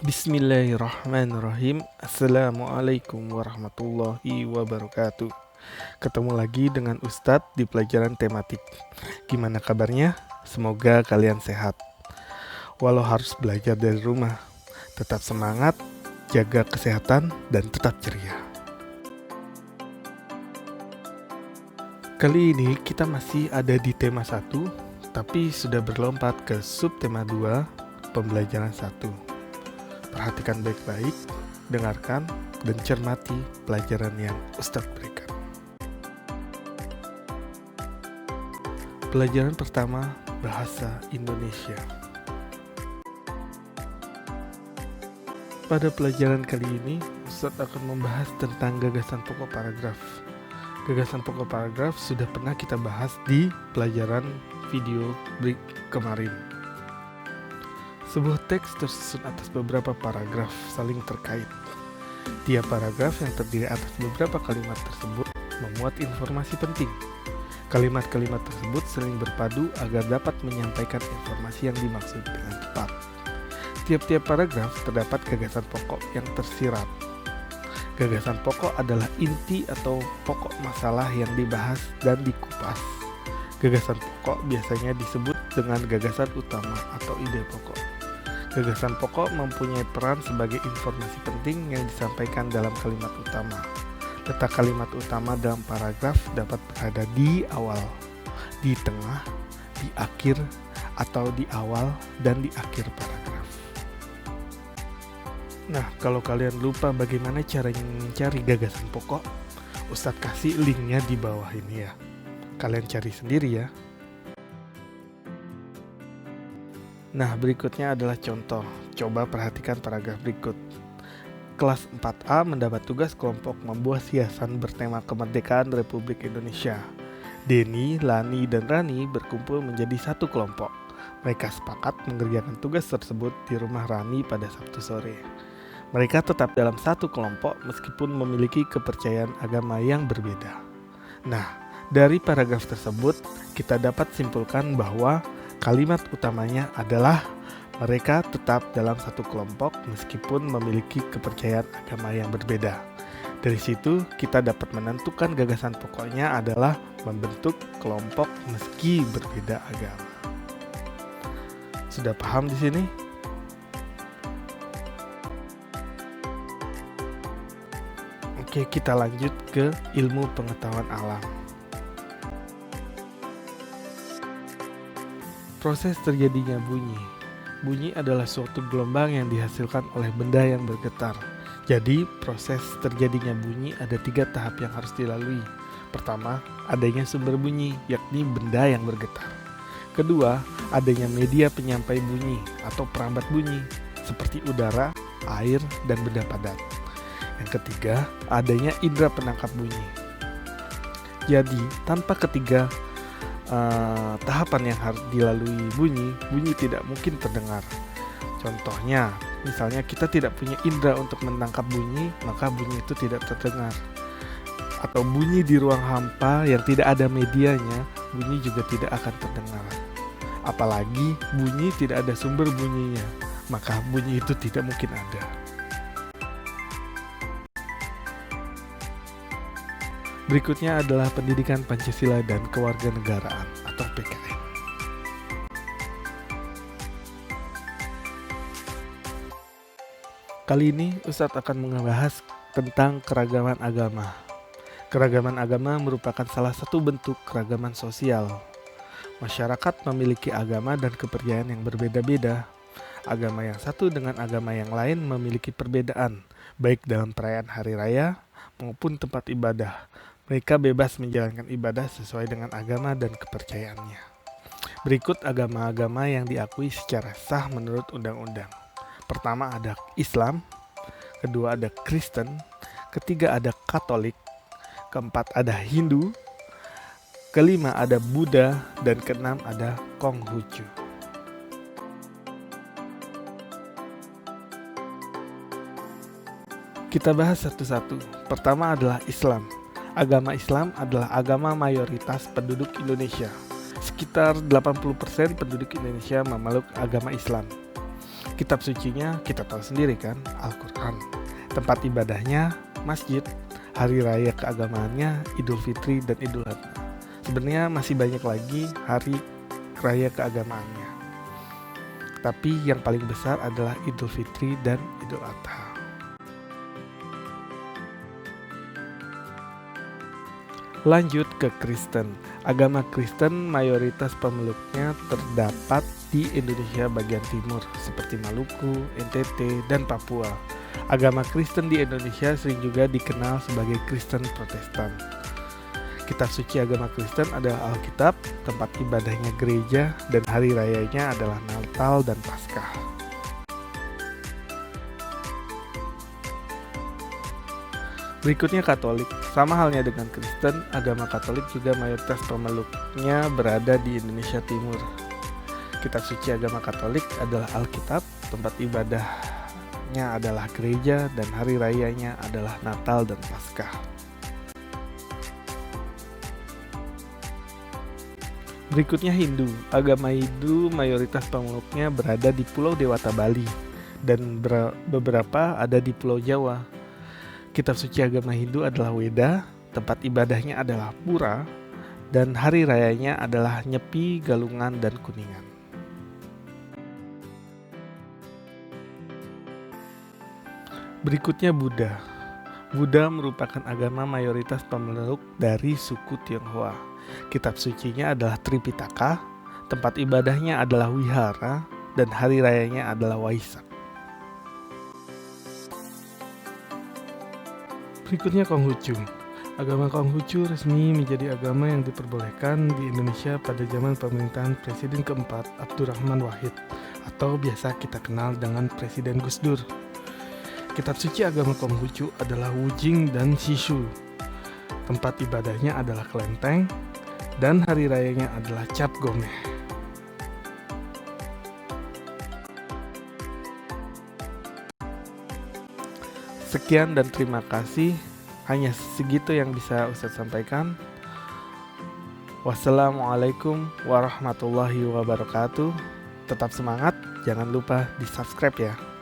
Bismillahirrahmanirrahim. Assalamualaikum warahmatullahi wabarakatuh. Ketemu lagi dengan Ustadz di pelajaran tematik. Gimana kabarnya? Semoga kalian sehat. Walau harus belajar dari rumah, tetap semangat, jaga kesehatan, dan tetap ceria. Kali ini kita masih ada di tema 1, tapi sudah berlompat ke subtema 2, pembelajaran 1. Perhatikan baik-baik, dengarkan, dan cermati pelajaran yang Ustadz berikan. Pelajaran pertama, Bahasa Indonesia. Pada pelajaran kali ini, Ustadz akan membahas tentang gagasan pokok paragraf. Gagasan pokok paragraf sudah pernah kita bahas di pelajaran video break kemarin. Sebuah teks tersusun atas beberapa paragraf saling terkait. Tiap paragraf yang terdiri atas beberapa kalimat tersebut memuat informasi penting. Kalimat-kalimat tersebut saling berpadu agar dapat menyampaikan informasi yang dimaksud dengan tepat. Tiap-tiap paragraf terdapat gagasan pokok yang tersirat. Gagasan pokok adalah inti atau pokok masalah yang dibahas dan dikupas. Gagasan pokok biasanya disebut dengan gagasan utama atau ide pokok. Gagasan pokok mempunyai peran sebagai informasi penting yang disampaikan dalam kalimat utama. Letak kalimat utama dalam paragraf dapat berada di awal, di tengah, di akhir, atau di awal dan di akhir paragraf. Nah, kalau kalian lupa bagaimana caranya mencari gagasan pokok, Ustadz kasih linknya di bawah ini ya. Kalian cari sendiri ya. Nah, berikutnya adalah contoh. Coba perhatikan paragraf berikut. Kelas 4A mendapat tugas kelompok membuat hiasan bertema kemerdekaan Republik Indonesia. Denny, Lani, dan Rani berkumpul menjadi satu kelompok. Mereka sepakat mengerjakan tugas tersebut di rumah Rani pada Sabtu sore. Mereka tetap dalam satu kelompok meskipun memiliki kepercayaan agama yang berbeda. Nah, dari paragraf tersebut kita dapat simpulkan bahwa kalimat utamanya adalah mereka tetap dalam satu kelompok meskipun memiliki kepercayaan agama yang berbeda. Dari situ kita dapat menentukan gagasan pokoknya adalah membentuk kelompok meski berbeda agama. Sudah paham di sini? Oke, kita lanjut ke ilmu pengetahuan alam. Proses terjadinya bunyi. Bunyi adalah suatu gelombang yang dihasilkan oleh benda yang bergetar. Jadi, proses terjadinya bunyi ada 3 tahap yang harus dilalui. Pertama, adanya sumber bunyi, yakni benda yang bergetar. Kedua, adanya media penyampai bunyi atau perambat bunyi, seperti udara, air, dan benda padat. Yang ketiga, adanya indera penangkap bunyi. Jadi, tanpa ketiga tahapan yang harus dilalui bunyi tidak mungkin terdengar. Contohnya, misalnya kita tidak punya indera untuk menangkap bunyi, maka bunyi itu tidak terdengar. Atau bunyi di ruang hampa yang tidak ada medianya, bunyi juga tidak akan terdengar. Apalagi bunyi tidak ada sumber bunyinya, maka bunyi itu tidak mungkin ada. Berikutnya adalah pendidikan Pancasila dan kewarganegaraan atau PKN. Kali ini Ustadz akan membahas tentang keragaman agama. Keragaman agama merupakan salah satu bentuk keragaman sosial. Masyarakat memiliki agama dan kepercayaan yang berbeda-beda. Agama yang satu dengan agama yang lain memiliki perbedaan, baik dalam perayaan hari raya maupun tempat ibadah. Mereka bebas menjalankan ibadah sesuai dengan agama dan kepercayaannya. Berikut agama-agama yang diakui secara sah menurut undang-undang. Pertama ada Islam, kedua ada Kristen, ketiga ada Katolik, keempat ada Hindu, kelima ada Buddha, dan keenam ada Konghucu. Kita bahas satu-satu. Pertama adalah Islam. Agama Islam adalah agama mayoritas penduduk Indonesia. Sekitar 80% penduduk Indonesia memeluk agama Islam. Kitab sucinya kita tahu sendiri kan, Al-Quran. Tempat ibadahnya masjid. Hari raya keagamaannya Idul Fitri dan Idul Adha. Sebenarnya masih banyak lagi hari raya keagamaannya, tapi yang paling besar adalah Idul Fitri dan Idul Adha. Lanjut ke Kristen. Agama Kristen mayoritas pemeluknya terdapat di Indonesia bagian timur seperti Maluku, NTT, dan Papua. Agama Kristen di Indonesia sering juga dikenal sebagai Kristen Protestan. Kitab suci agama Kristen adalah Alkitab, tempat ibadahnya gereja, dan hari rayanya adalah Natal dan Paskah. Berikutnya Katolik. Sama halnya dengan Kristen, agama Katolik juga mayoritas pemeluknya berada di Indonesia Timur. Kitab suci agama Katolik adalah Alkitab, tempat ibadahnya adalah gereja, dan hari rayanya adalah Natal dan Paskah. Berikutnya Hindu. Agama Hindu mayoritas pemeluknya berada di Pulau Dewata Bali dan beberapa ada di Pulau Jawa. Kitab suci agama Hindu adalah Weda, tempat ibadahnya adalah Pura, dan hari rayanya adalah Nyepi, Galungan, dan Kuningan. Berikutnya Buddha. Buddha merupakan agama mayoritas pemeluk dari suku Tionghoa. Kitab sucinya adalah Tripitaka, tempat ibadahnya adalah Wihara, dan hari rayanya adalah Waisak. Berikutnya Konghucu. Agama Konghucu resmi menjadi agama yang diperbolehkan di Indonesia pada zaman pemerintahan Presiden keempat Abdurrahman Wahid, atau biasa kita kenal dengan Presiden Gus Dur. Kitab suci agama Konghucu adalah Wujing dan Shishu. Tempat ibadahnya adalah Kelenteng, dan hari rayanya adalah Cap Gomeh. Sekian dan terima kasih. Hanya segitu yang bisa Ustadz sampaikan. Wassalamualaikum warahmatullahi wabarakatuh. Tetap semangat, jangan lupa di subscribe ya.